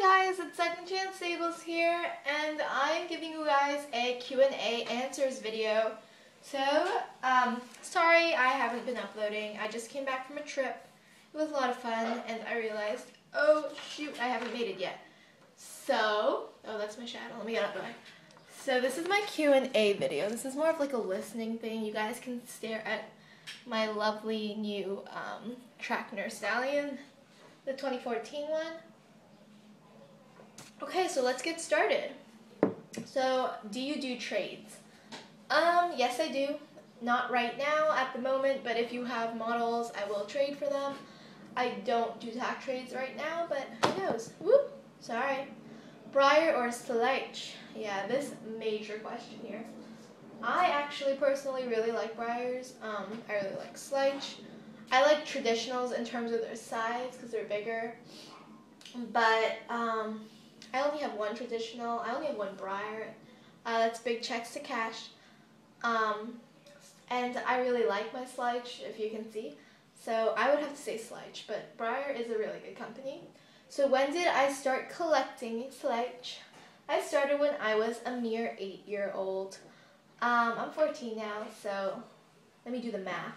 guys, it's Second Chance Stables here, and I'm giving you guys a Q&A answers video. So, sorry I haven't been uploading. I just came back from a trip. It was a lot of fun, and I realized, oh shoot, I haven't made it yet. So, oh that's my shadow, let me get out of the way. So this is my Q&A video. This is more of like a listening thing. You guys can stare at my lovely new Tracker Stallion, the 2014 one. Okay, so let's get started. So, do you do trades? Yes I do. Not right now at the moment, but if you have models, I will trade for them. I don't do tack trades right now, but who knows? Whoop! Sorry. Breyer or SCHLEICH? Yeah, this major question here. I actually personally really like Breyers. I really like SCHLEICH. I like traditionals in terms of their size because they're bigger. But I only have one traditional. I only have one Breyer. That's big checks to cash. And I really like my SCHLEICH, if you can see. So I would have to say SCHLEICH, but Breyer is a really good company. So when did I start collecting SCHLEICH? I started when I was a mere 8-year-old. I'm 14 now, so let me do the math.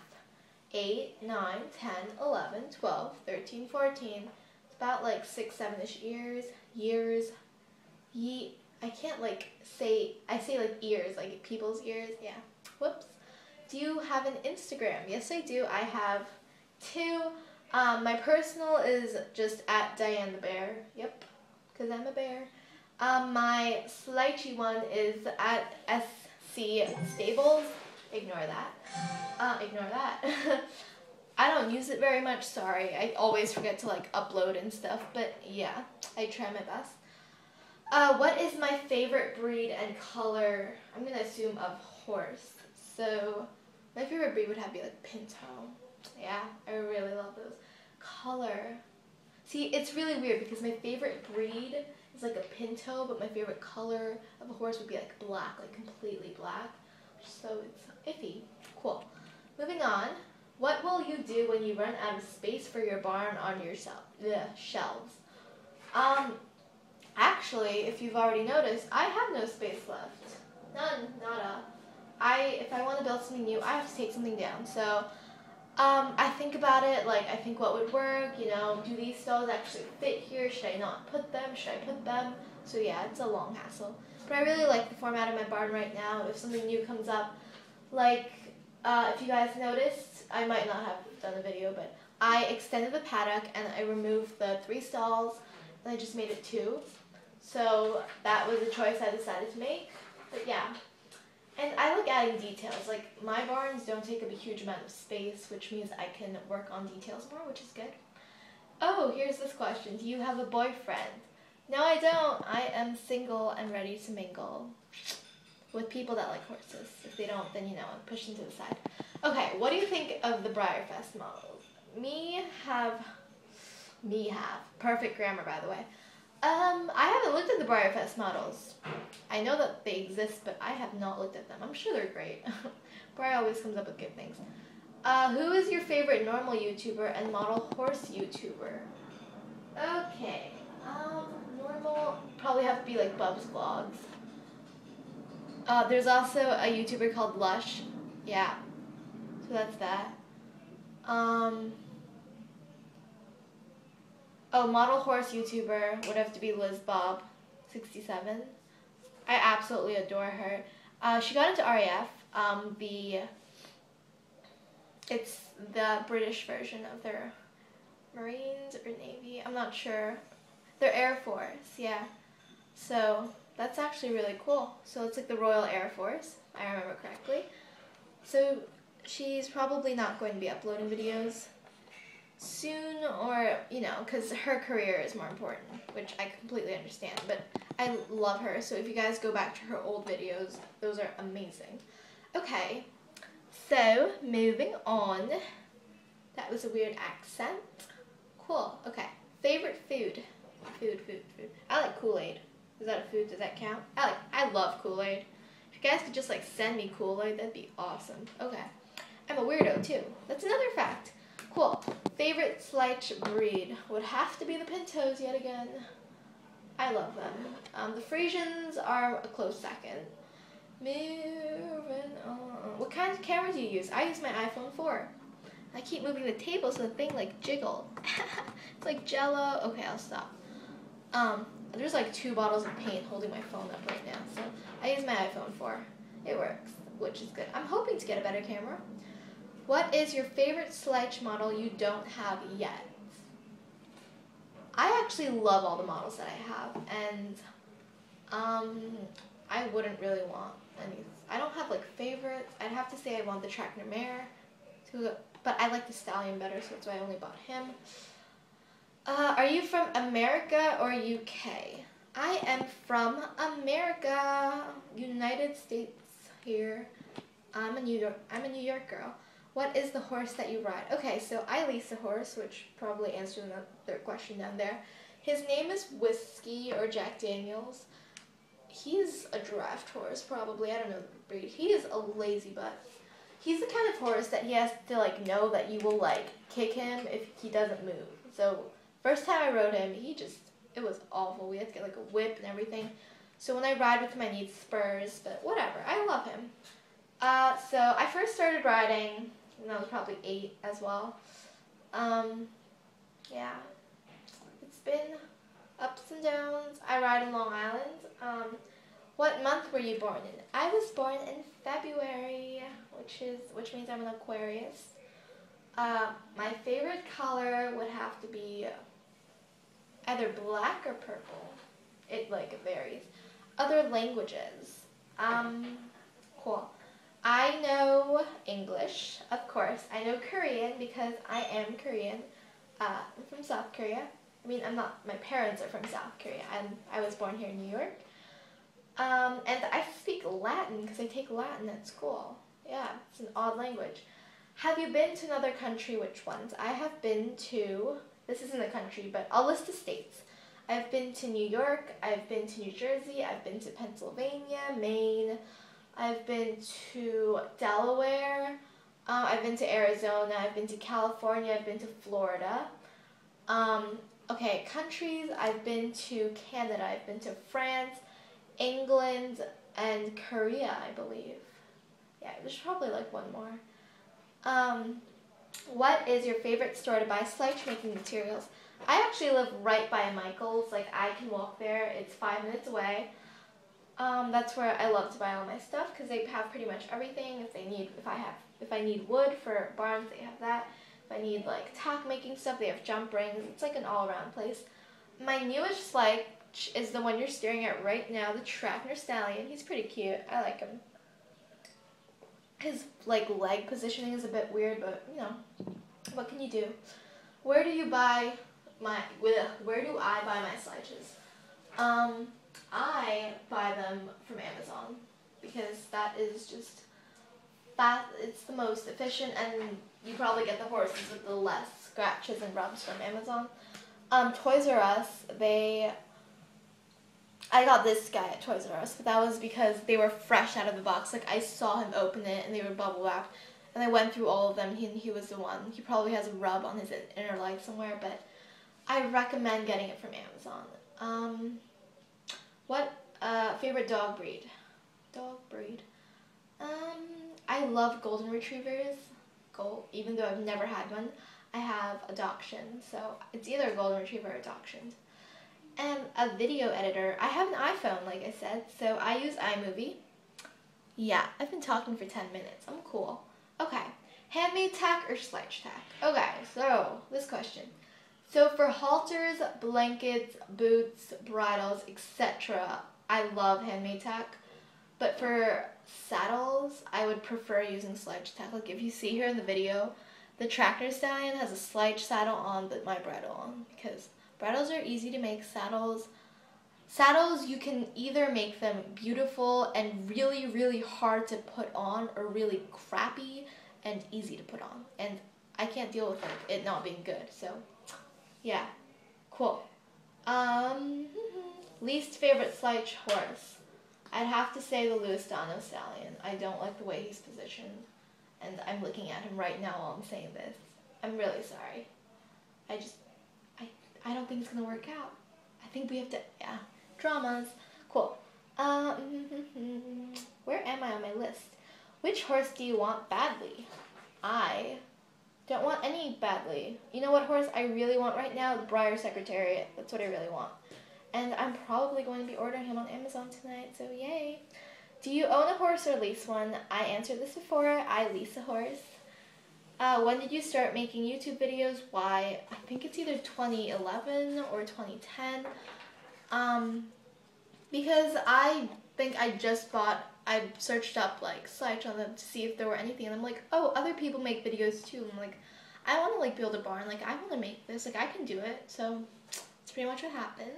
8, 9, 10, 11, 12, 13, 14. It's about like 6, 7-ish years. I can't like say, I say like ears, like people's ears, yeah. Whoops. Do you have an Instagram? Yes, I do. I have 2. My personal is just at Diane the Bear. Yep, because I'm a bear. My SCHLEICH one is at SCStables. Ignore that. Ignore that. I don't use it very much, sorry. I always forget to like upload and stuff, but yeah, I try my best. What is my favorite breed and color? I'm gonna assume of horse. So my favorite breed would have to be like pinto. Yeah, I really love those. Color. See, it's really weird because my favorite breed is like a pinto, but my favorite color of a horse would be like black, like completely black. So it's iffy. Cool. Moving on. What will you do when you run out of space for your barn on your shelves? Actually, if you've already noticed, I have no space left. None. Nada. If I want to build something new, I have to take something down. So, I think about it, like, I think what would work, you know, do these stalls actually fit here? Should I not put them? Should I put them? So yeah, it's a long hassle. But I really like the format of my barn right now. If something new comes up, like, if you guys noticed, I might not have done a video, but I extended the paddock and I removed the 3 stalls and I just made it 2. So that was a choice I decided to make, but yeah. And I like adding details, like my barns don't take up a huge amount of space, which means I can work on details more, which is good. Oh, here's this question, do you have a boyfriend? No, I don't. I am single and ready to mingle with people that like horses. If they don't, then you know, I'm pushing to the side. Okay, what do you think of the Breyerfest models? Me have, perfect grammar by the way. I haven't looked at the Breyerfest models. I know that they exist, but I have not looked at them. I'm sure they're great. Breyer always comes up with good things. Who is your favorite normal YouTuber and model horse YouTuber? Okay, normal, probably have to be like Bub's Vlogs. There's also a YouTuber called Lush. Yeah, so that's that. Oh, model horse YouTuber would have to be Liz Bob, 67. I absolutely adore her. She got into RAF. It's the British version of their Marines or Navy. I'm not sure. Their Air Force, yeah. So that's actually really cool. So it's like the Royal Air Force, if I remember correctly. So she's probably not going to be uploading videos soon, or you know, because her career is more important, which I completely understand, but I love her, so if you guys go back to her old videos, those are amazing. Okay, so moving on. That was a weird accent. Cool. Okay, favorite food. Food. I like Kool-Aid. Is that a food? Does that count? I love Kool-Aid. If you guys could just like send me Kool-Aid, that'd be awesome. Okay, I'm a weirdo too. That's another fact. Cool. Favorite SCHLEICH breed would have to be the pintos yet again. I love them. The Frisians are a close second. Moving on. What kind of camera do you use? I use my iPhone 4. I keep moving the table so the thing like jiggled. It's like jello. Okay, I'll stop. There's like 2 bottles of paint holding my phone up right now, so I use my iPhone 4. It works, which is good. I'm hoping to get a better camera. What is your favorite SCHLEICH model you don't have yet? I actually love all the models that I have, and I wouldn't really want any. I don't have like favorites. I'd have to say I want the Traktor Mare, but I like the Stallion better, so that's why I only bought him. Are you from America or UK? I am from America, United States here. I'm a New York girl. What is the horse that you ride? Okay, so I lease a horse, which probably answers another question down there. His name is Whiskey or Jack Daniels. He's a draft horse, probably. I don't know the breed. He is a lazy butt. He's the kind of horse that he has to like know that you will like kick him if he doesn't move. So first time I rode him, it was awful. We had to get like a whip and everything. So when I ride with him, I need spurs, but whatever. I love him. So I first started riding when I was probably 8 as well. Yeah, it's been ups and downs. I ride in Long Island. What month were you born in? I was born in February, which means I'm an Aquarius. My favorite color would have to be either black or purple. It like varies. Other languages. Cool. I know English, of course. I know Korean because I am Korean. I'm from South Korea. I mean, I'm not. My parents are from South Korea. I was born here in New York. And I speak Latin because I take Latin at school. Yeah, it's an odd language. Have you been to another country? Which ones? I have been to, this isn't a country, but I'll list the states. I've been to New York, I've been to New Jersey, I've been to Pennsylvania, Maine, I've been to Delaware, I've been to Arizona, I've been to California, I've been to Florida. Okay, countries, I've been to Canada, I've been to France, England, and Korea, I believe. Yeah, there's probably like one more. What is your favorite store to buy SCHLEICH making materials? I actually live right by Michael's. Like, I can walk there. It's 5 minutes away. That's where I love to buy all my stuff because they have pretty much everything. If I need wood for barns, they have that. If I need like tack making stuff, they have jump rings. It's like an all-around place. My newest SCHLEICH is the one you're staring at right now, the Traktor Stallion. He's pretty cute. I like him. His like leg positioning is a bit weird, but you know, what can you do? Where do I buy my SCHLEICHs? I buy them from Amazon because that is just it's the most efficient, and you probably get the horses with the less scratches and rubs from Amazon. Toys R Us, I got this guy at Toys R Us, but that was because they were fresh out of the box. Like, I saw him open it, and they were bubble wrapped, and I went through all of them. He was the one. He probably has a rub on his inner leg somewhere, but I recommend getting it from Amazon. What favorite dog breed? I love golden retrievers. Even though I've never had one, I have adoption, so it's either a golden retriever or adoption. And a video editor. I have an iPhone, like I said, so I use iMovie. Yeah, I've been talking for 10 minutes. I'm cool. Okay, handmade tack or SCHLEICH tack? Okay, so this question. So for halters, blankets, boots, bridles, etc., I love handmade tack. But for saddles, I would prefer using SCHLEICH tack. Like if you see here in the video, the Traktor Stallion has a SCHLEICH saddle on my bridle on because bridles are easy to make. Saddles, you can either make them beautiful and really, really hard to put on, or really crappy and easy to put on. And I can't deal with it not being good, so yeah, cool. Least favorite SCHLEICH horse. I'd have to say the Louisiana Stallion. I don't like the way he's positioned, and I'm looking at him right now while I'm saying this. I'm really sorry. I don't think it's gonna work out. I think think we have to, yeah, dramas. Cool. Where am I on my list? Which horse do you want badly? I don't want any badly. You know what horse I really want right now? The Breyer Secretariat. That's what I really want. And I'm probably going to be ordering him on Amazon tonight, so yay. Do you own a horse or lease one? I answered this before. I lease a horse. When did you start making YouTube videos? Why? I think it's either 2011 or 2010. Because I think I searched up like SCHLEICH on them to see if there were anything, and I'm like, oh, other people make videos too. I'm like, I want to like build a barn. Like, I want to make this. Like, I can do it. So that's pretty much what happened.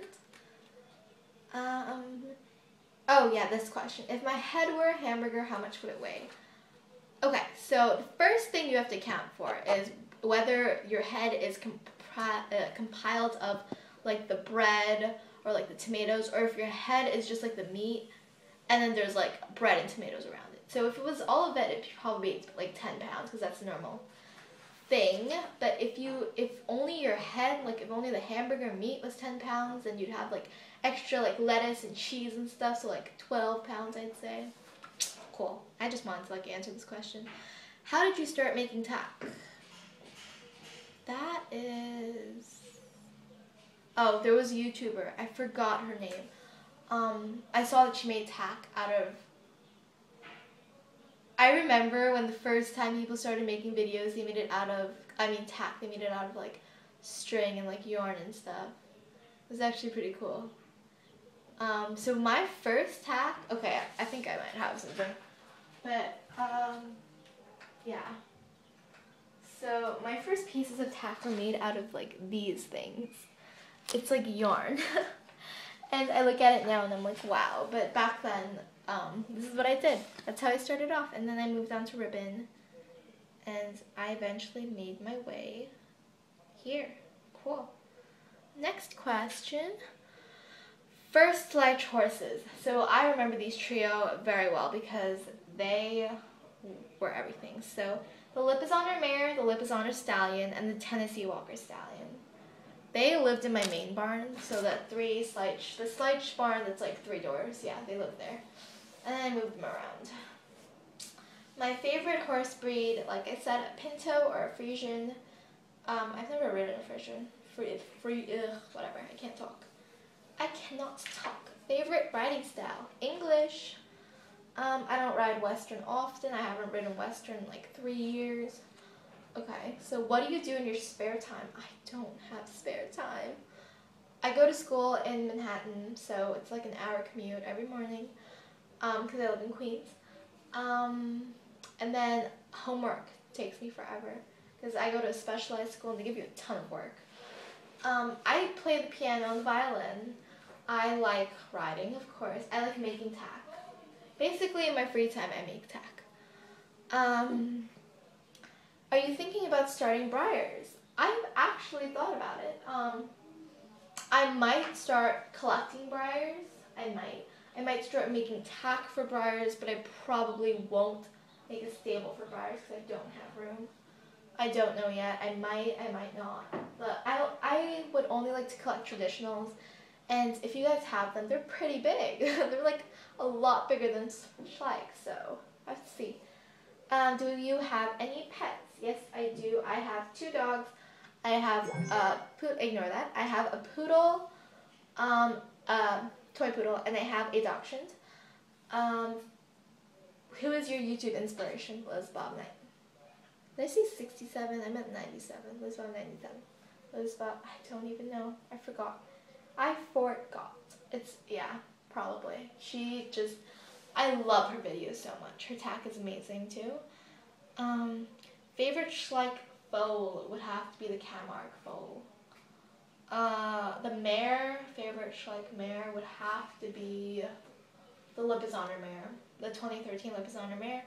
Oh yeah, this question. If my head were a hamburger, how much would it weigh? Okay, so the first thing you have to account for is whether your head is compiled of like the bread or like the tomatoes, or if your head is just like the meat and then there's like bread and tomatoes around it. So if it was all of it, it'd probably be like 10 pounds because that's the normal thing. But if only your head, like if only the hamburger meat was 10 pounds, then you'd have like extra like lettuce and cheese and stuff, so like 12 pounds I'd say. Cool. I just wanted to like answer this question. How did you start making tack? That is... Oh, there was a YouTuber. I forgot her name. I saw that she made tack out of... I remember when the first time people started making videos, they made it out of... tack. They made it out of like string and like yarn and stuff. It was actually pretty cool. So my first tack... Okay, I think I might have something. But, yeah. So my first pieces of tack were made out of like these things. It's like yarn. And I look at it now and I'm like, wow. But back then, this is what I did. That's how I started off. And then I moved on to ribbon. And I eventually made my way here. Cool. Next question. First SCHLEICH horses. So I remember these trio very well because they were everything. So the Lipizzan mare, the Lipizzan stallion, and the Tennessee Walker stallion. They lived in my main barn, so that the SCHLEICH barn that's like 3 doors, yeah, they lived there. And then I moved them around. My favorite horse breed, like I said, a pinto or a Frisian. I've never ridden a Frisian. Whatever, I can't talk. I cannot talk. Favorite riding style, English. I don't ride Western often. I haven't ridden Western in like 3 years. Okay, so what do you do in your spare time? I don't have spare time. I go to school in Manhattan, so it's like an hour commute every morning because I live in Queens. And then homework takes me forever because I go to a specialized school and they give you a ton of work. I play the piano and the violin. I like riding, of course. I like making tack. Basically, in my free time, I make tack. Are you thinking about starting Breyers? I've actually thought about it. I might start collecting Breyers. I might start making tack for Breyers, but I probably won't make a stable for Breyers because I don't have room. I don't know yet. I might not. But I would only like to collect traditionals. And if you guys have them, they're pretty big. They're like a lot bigger than SCHLEICH, so I have to see. Do you have any pets? Yes, I do. I have 2 dogs. I have ignore that. I have a poodle, toy poodle, and I have a dachshund. Who is your YouTube inspiration? Liz Bob Knight. Did I say 67? I meant 97. Liz Bob 97. Liz Bob, I don't even know. I forgot. It's, yeah, probably. I love her videos so much. Her tack is amazing too. Favorite SCHLEICH foal would have to be the Camargue foal. The mare, favorite SCHLEICH mare would have to be the Lipizzan mare, the 2013 Lipizzan mare.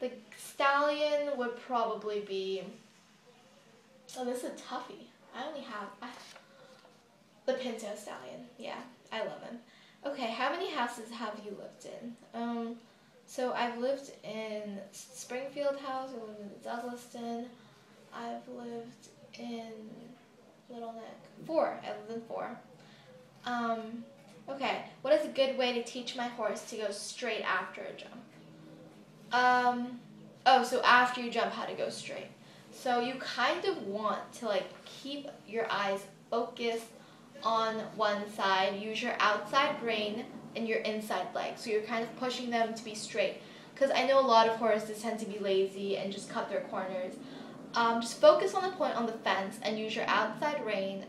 The stallion would probably be, oh, this is a toughie. The Pinto stallion. Yeah, I love him. Okay, how many houses have you lived in? So I've lived in Springfield House, I've lived in Douglaston, I've lived in Little Neck. 4. I lived in 4. Okay, what is a good way to teach my horse to go straight after a jump? So after you jump, how to go straight. So you kind of want to like keep your eyes focused on one side, use your outside rein and your inside leg. So you're kind of pushing them to be straight. Because I know a lot of horses tend to be lazy and just cut their corners. Just focus on the point on the fence and use your outside rein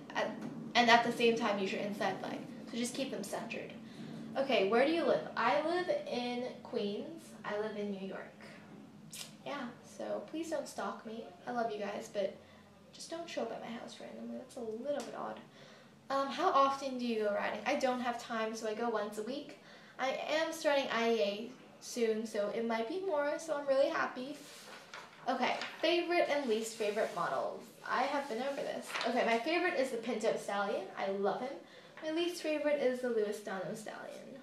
and at the same time use your inside leg. So just keep them centered. Okay, where do you live? I live in Queens. I live in New York. Yeah, so please don't stalk me. I love you guys, but just don't show up at my house randomly. That's a little bit odd. How often do you go riding? I don't have time, so I go once a week. I am starting IEA soon, so it might be more, so I'm really happy. Okay, favorite and least favorite models. I have been over this. Okay, my favorite is the Pinto Stallion. I love him. My least favorite is the Louis-Dano Stallion,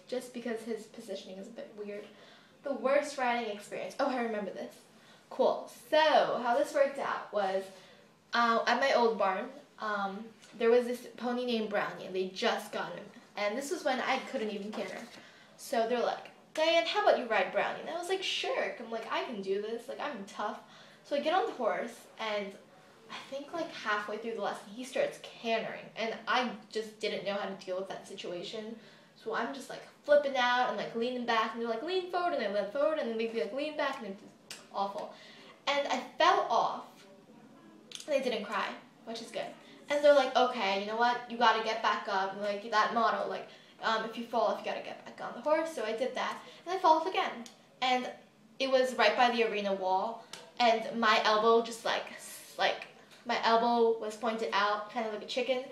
just because his positioning is a bit weird. The worst riding experience. Oh, I remember this. Cool. So, how this worked out was, at my old barn, there was this pony named Brownie, and they just got him. And this was when I couldn't even canter. So they're like, Diane, how about you ride Brownie? And I was like, sure. I'm like, I can do this. Like, I'm tough. So I get on the horse, and I think like halfway through the lesson, he starts cantering. And I just didn't know how to deal with that situation. So I'm just like flipping out and like leaning back, and they're like, lean forward, and I lean forward, and then they'd be like, lean back, and it's awful. And I fell off, and they didn't cry, which is good. And they're like, okay, you know what, you gotta get back up, and like that motto, like, if you fall off, you gotta get back on the horse. So I did that, and I fall off again. And it was right by the arena wall, and my elbow just like my elbow was pointed out, kind of like a chicken,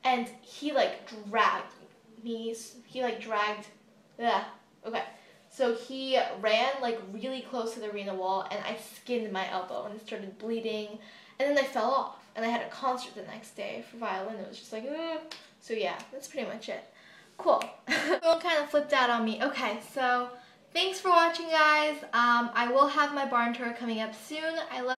and he like dragged me, okay. So he ran like really close to the arena wall, and I skinned my elbow, and it started bleeding, and then I fell off, and I had a concert the next day for violin. It was just like, So yeah, that's pretty much it. Cool. Everyone kind of flipped out on me. Okay, so thanks for watching, guys. I will have my barn tour coming up soon. I love